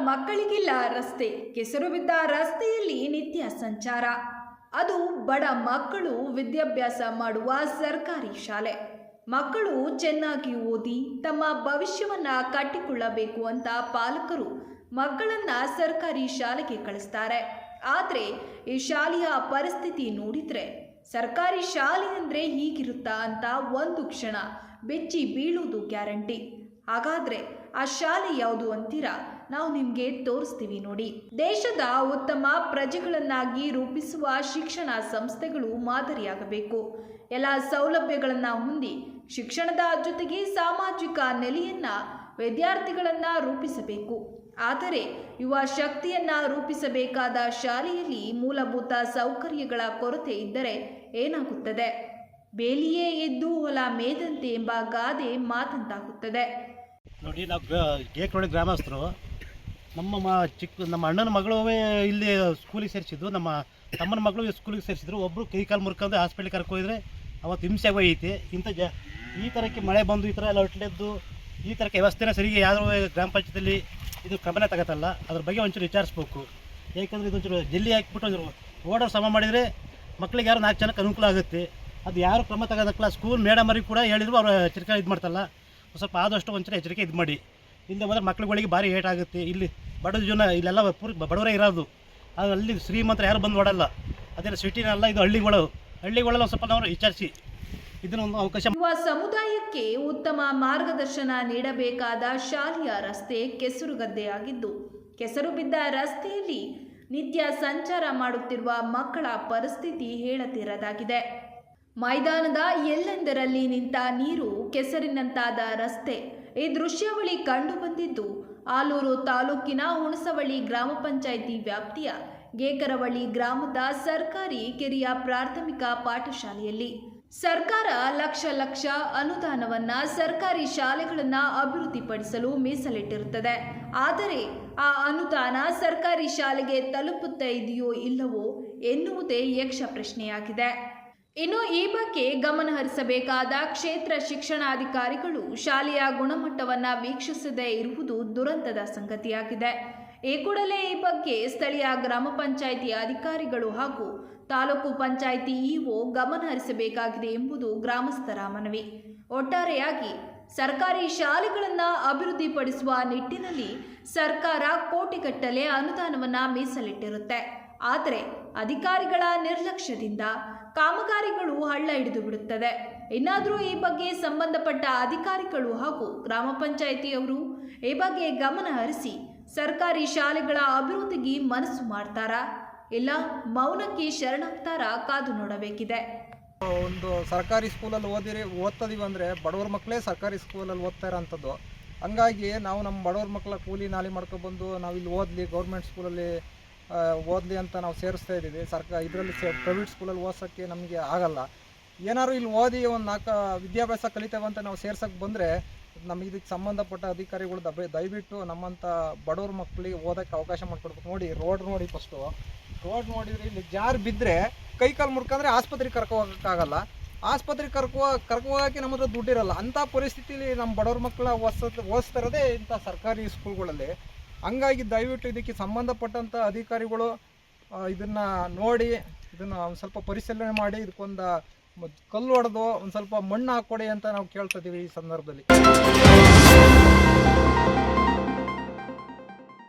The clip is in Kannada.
ಮಕ್ಕಳಿಗಿಲ್ಲ ರಸ್ತೆ, ಕೆಸರು ಬಿದ್ದ ರಸ್ತೆಯಲ್ಲಿ ನಿತ್ಯ ಸಂಚಾರ. ಅದು ಬಡ ಮಕ್ಕಳು ವಿದ್ಯಾಭ್ಯಾಸ ಮಾಡುವ ಸರ್ಕಾರಿ ಶಾಲೆ. ಮಕ್ಕಳು ಚೆನ್ನಾಗಿ ಓದಿ ತಮ್ಮ ಭವಿಷ್ಯವನ್ನ ಕಟ್ಟಿಕೊಳ್ಳಬೇಕು ಅಂತ ಪಾಲಕರು ಮಕ್ಕಳನ್ನ ಸರ್ಕಾರಿ ಶಾಲೆಗೆ ಕಳಿಸ್ತಾರೆ. ಆದರೆ ಈ ಶಾಲೆಯ ಪರಿಸ್ಥಿತಿ ನೋಡಿದ್ರೆ ಸರ್ಕಾರಿ ಶಾಲೆ ಅಂದರೆ ಹೀಗಿರುತ್ತಾ ಅಂತ ಒಂದು ಕ್ಷಣ ಬೆಚ್ಚಿ ಬೀಳುವುದು ಗ್ಯಾರಂಟಿ. ಹಾಗಾದ್ರೆ ಆ ಶಾಲೆ ಯಾವುದು ಅಂತೀರಾ? ನಾವು ನಿಮಗೆ ತೋರಿಸ್ತೀವಿ ನೋಡಿ. ದೇಶದ ಉತ್ತಮ ಪ್ರಜೆಗಳನ್ನಾಗಿ ರೂಪಿಸುವ ಶಿಕ್ಷಣ ಸಂಸ್ಥೆಗಳು ಮಾದರಿಯಾಗಬೇಕು. ಎಲ್ಲ ಸೌಲಭ್ಯಗಳನ್ನು ಹೊಂದಿ ಶಿಕ್ಷಣದ ಜೊತೆಗೆ ಸಾಮಾಜಿಕ ನೆಲೆಯನ್ನ ವಿದ್ಯಾರ್ಥಿಗಳನ್ನ ರೂಪಿಸಬೇಕು. ಆದರೆ ಯುವ ಶಕ್ತಿಯನ್ನ ರೂಪಿಸಬೇಕಾದ ಶಾಲೆಯಲ್ಲಿ ಮೂಲಭೂತ ಸೌಕರ್ಯಗಳ ಕೊರತೆ ಇದ್ದರೆ ಏನಾಗುತ್ತದೆ? ಬೇಲಿಯೇ ಎದ್ದು ಹೊಲ ಮೇದಂತೆ ಎಂಬ ಗಾದೆ ಮಾತಂತಾಗುತ್ತದೆ. ನೋಡಿ, ನಾವು ಗೇಕ್ರೋಳಿ ಗ್ರಾಮಸ್ಥರು. ನಮ್ಮ ಅಣ್ಣನ ಮಗಳು ಇಲ್ಲಿ ಸ್ಕೂಲಿಗೆ ಸೇರಿಸಿದ್ದು, ನಮ್ಮ ತಮ್ಮನ ಮಗಳು ಸ್ಕೂಲಿಗೆ ಸೇರಿಸಿದ್ರು. ಒಬ್ಬರು ಕೈ ಕಾಲು ಮುರ್ಕೊಂಡು ಹಾಸ್ಪಿಟ್ಲಿಗೆ ಕರ್ಕೋಗಿದ್ರೆ ಅವತ್ತು ಹಿಂಸೆ ಹೋಗೈತಿ. ಈ ಥರಕ್ಕೆ ಮಳೆ ಬಂದು ಈ ಥರ ಎಲ್ಲ ಹೊಟ್ಲೆದ್ದು ಈ ಥರಕ್ಕೆ ವ್ಯವಸ್ಥೆನ ಸರಿಗೆ ಯಾರು ಗ್ರಾಮ ಪಂಚಾಯತಿಯಲ್ಲಿ ಇದು ಕ್ರಮನೇ ತಗೋತಲ್ಲ. ಅದ್ರ ಬಗ್ಗೆ ಒಂಚೂರು ವಿಚಾರಿಸ್ಬೇಕು. ಯಾಕಂದರೆ ಇದೊಂಚೂರು ಜಲ್ಲಿ ಹಾಕಿಬಿಟ್ಟು ಒಂಚೂರು ಓಡರ್ ಸಮ ಮಾಡಿದರೆ ಮಕ್ಕಳಿಗೆ ಯಾರು 4 ಜನಕ್ಕೆ ಅನುಕೂಲ ಆಗುತ್ತೆ. ಅದು ಯಾರು ಕ್ರಮ ತಗೋದಕ್ಕಲ್ಲ. ಸ್ಕೂಲ್ ಮೇಡಮರಿಗೆ ಕೂಡ ಹೇಳಿದ್ರು, ಅವರು ಎಚ್ಚರಿಕೆ ಇದು ಮಾಡ್ತಲ್ಲ. ಸ್ವಲ್ಪ ಆದಷ್ಟು ಒಂಚೂರು ಎಚ್ಚರಿಕೆ ಇದು ಮಾಡಿ. ಇಲ್ಲದೆ ಹೋದರೆ ಮಕ್ಳುಗಳಿಗೆ ಭಾರಿ ಏಟಾಗುತ್ತೆ. ಇಲ್ಲಿ ಬಡವ ಜನ ಇಲ್ಲೆಲ್ಲ ಬಡವರೇ ಇರೋದು. ಅದು ಅಲ್ಲಿ ಶ್ರೀಮಂತರು ಯಾರು ಬಂದು ಓಡಲ್ಲ. ಅದೇನು ಸಿಟಿನಲ್ಲ, ಇದು ಹಳ್ಳಿಗಳೆಲ್ಲ ಸ್ವಲ್ಪ ನಾವು ವಿಚಾರಿಸಿ ಇದನ್ನೊಂದು ಅವಕಾಶ. ಯುವ ಸಮುದಾಯಕ್ಕೆ ಉತ್ತಮ ಮಾರ್ಗದರ್ಶನ ನೀಡಬೇಕಾದ ಶಾಲೆಯ ರಸ್ತೆ ಕೆಸರುಗದ್ದೆಯಾಗಿದ್ದು, ಕೆಸರು ಬಿದ್ದ ರಸ್ತೆಯಲ್ಲಿ ನಿತ್ಯ ಸಂಚಾರ ಮಾಡುತ್ತಿರುವ ಮಕ್ಕಳ ಪರಿಸ್ಥಿತಿ ಹೇಳತೀರದಾಗಿದೆ. ಮೈದಾನದ ಎಲ್ಲೆಂದರಲ್ಲಿ ನಿಂತ ನೀರು, ಕೆಸರಿನಂತಾದ ರಸ್ತೆ. ಈ ದೃಶ್ಯಾವಳಿ ಕಂಡು ಬಂದಿದ್ದು ಆಲೂರು ತಾಲೂಕಿನ ಹುಣಸವಳ್ಳಿ ಗ್ರಾಮ ಪಂಚಾಯಿತಿ ವ್ಯಾಪ್ತಿಯ ಗೇಕರವಳ್ಳಿ ಗ್ರಾಮದ ಸರ್ಕಾರಿ ಕಿರಿಯ ಪ್ರಾಥಮಿಕ ಪಾಠಶಾಲೆಯಲ್ಲಿ. ಸರ್ಕಾರ ಲಕ್ಷ ಅನುದಾನವನ್ನ ಸರ್ಕಾರಿ ಶಾಲೆಗಳನ್ನು ಅಭಿವೃದ್ಧಿಪಡಿಸಲು ಮೀಸಲಿಟ್ಟಿರುತ್ತದೆ. ಆದರೆ ಆ ಅನುದಾನ ಸರ್ಕಾರಿ ಶಾಲೆಗೆ ತಲುಪುತ್ತಾ ಇದೆಯೋ ಇಲ್ಲವೋ ಎನ್ನುವುದೇ ಯಕ್ಷ ಪ್ರಶ್ನೆಯಾಗಿದೆ. ಇನ್ನು ಈ ಬಗ್ಗೆ ಗಮನ ಹರಿಸಬೇಕಾದ ಕ್ಷೇತ್ರ ಶಿಕ್ಷಣಾಧಿಕಾರಿಗಳು ಶಾಲೆಯ ಗುಣಮಟ್ಟವನ್ನು ವೀಕ್ಷಿಸದೇ ಇರುವುದು ದುರಂತದ ಸಂಗತಿಯಾಗಿದೆ. ಈ ಕೂಡಲೇ ಈ ಬಗ್ಗೆ ಸ್ಥಳೀಯ ಗ್ರಾಮ ಪಂಚಾಯಿತಿ ಅಧಿಕಾರಿಗಳು ಹಾಗೂ ತಾಲೂಕು ಪಂಚಾಯಿತಿ ಇಒ ಗಮನ ಹರಿಸಬೇಕಾಗಿದೆ ಎಂಬುದು ಗ್ರಾಮಸ್ಥರ ಮನವಿ. ಒಟ್ಟಾರೆಯಾಗಿ ಸರ್ಕಾರಿ ಶಾಲೆಗಳನ್ನು ಅಭಿವೃದ್ಧಿಪಡಿಸುವ ನಿಟ್ಟಿನಲ್ಲಿ ಸರ್ಕಾರ ಕೋಟಿಗಟ್ಟಲೆ ಅನುದಾನವನ್ನು ಮೀಸಲಿಟ್ಟಿರುತ್ತೆ. ಆದರೆ ಅಧಿಕಾರಿಗಳ ನಿರ್ಲಕ್ಷ್ಯದಿಂದ ಕಾಮಗಾರಿಗಳು ಹಳ್ಳ ಹಿಡಿದು ಬಿಡುತ್ತದೆ. ಇನ್ನಾದರೂ ಈ ಬಗ್ಗೆ ಸಂಬಂಧಪಟ್ಟ ಅಧಿಕಾರಿಗಳು ಹಾಗೂ ಗ್ರಾಮ ಪಂಚಾಯಿತಿಯವರು ಈ ಬಗ್ಗೆ ಗಮನ ಹರಿಸಿ ಸರ್ಕಾರಿ ಶಾಲೆಗಳ ಅಭಿವೃದ್ಧಿಗೆ ಮನಸ್ಸು ಮಾಡ್ತಾರಾ, ಇಲ್ಲ ಮೌನಕ್ಕೆ ಶರಣಾಗ್ತಾರಾ ಕಾದು ನೋಡಬೇಕಿದೆ. ಒಂದು ಸರ್ಕಾರಿ ಸ್ಕೂಲಲ್ಲಿ ಓದ್ತದೀವಿ ಅಂದರೆ ಬಡವ್ರ ಮಕ್ಕಳೇ ಸರ್ಕಾರಿ ಸ್ಕೂಲಲ್ಲಿ ಓದ್ತಾ ಇರೋಂಥದ್ದು. ಹಂಗಾಗಿ ನಾವು ನಮ್ಮ ಬಡವ್ರ ಮಕ್ಕಳ ಕೂಲಿ ನಾಲಿ ಮಾಡ್ಕೊಬಂದು ನಾವು ಇಲ್ಲಿ ಓದಲಿ, ಗೌರ್ಮೆಂಟ್ ಸ್ಕೂಲಲ್ಲಿ ಓದಲಿ ಅಂತ ನಾವು ಸೇರಿಸ್ತಾ ಇದ್ದೀವಿ. ಇದರಲ್ಲಿ ಪ್ರೈವೇಟ್ ಸ್ಕೂಲಲ್ಲಿ ಓದಿಸೋಕ್ಕೆ ನಮಗೆ ಆಗಲ್ಲ. ಏನಾದ್ರು ಇಲ್ಲಿ ಓದಿ ಒಂದು 4 ವಿದ್ಯಾಭ್ಯಾಸ ಕಲಿತೇವೆ ಅಂತ ನಾವು ಸೇರ್ಸೋಕ್ಕೆ ಬಂದರೆ ನಮಗೆ ಇದಕ್ಕೆ ಸಂಬಂಧಪಟ್ಟ ಅಧಿಕಾರಿಗಳು ದಯವಿಟ್ಟು ನಮ್ಮಂಥ ಬಡವ್ರ ಮಕ್ಕಳಿಗೆ ಓದೋಕ್ಕೆ ಅವಕಾಶ ಮಾಡಿಕೊಡ್ಬೇಕು. ನೋಡಿ ಫಸ್ಟು ರೋಡ್ ನೋಡಿದರೆ ಇಲ್ಲಿ ಜಾರು ಬಿದ್ದರೆ ಕೈ ಕಾಲು ಮುರ್ಕೊಂಡ್ರೆ ಆಸ್ಪತ್ರೆಗೆ ಕರ್ಕೋಗೋಕ್ಕಾಗಲ್ಲ. ಆಸ್ಪತ್ರೆಗೆ ಕರ್ಕೋಗೋಕ್ಕೆ ನಮ್ಮ ಹತ್ರ ದುಡ್ಡಿರಲ್ಲ. ಅಂಥ ಪರಿಸ್ಥಿತಿಲಿ ನಮ್ಮ ಬಡವ್ರ ಮಕ್ಕಳ ಓದಿಸ್ತಾ ಇರೋದೇ ಇಂಥ ಸರ್ಕಾರಿ ಸ್ಕೂಲ್ಗಳಲ್ಲಿ. ಹಂಗಾಗಿ ದಯವಿಟ್ಟು ಇದಕ್ಕೆ ಸಂಬಂಧಪಟ್ಟಂಥ ಅಧಿಕಾರಿಗಳು ಇದನ್ನು ನೋಡಿ ಇದನ್ನು ಒಂದು ಸ್ವಲ್ಪ ಪರಿಶೀಲನೆ ಮಾಡಿ ಇದಕ್ಕೊಂದು ಕಲ್ಲು ಹೊಡೆದು ಒಂದು ಸ್ವಲ್ಪ ಮಣ್ಣು ಹಾಕ್ಕೊಡಿ ಅಂತ ನಾವು ಕೇಳ್ತಿದ್ದೀವಿ ಈ ಸಂದರ್ಭದಲ್ಲಿ.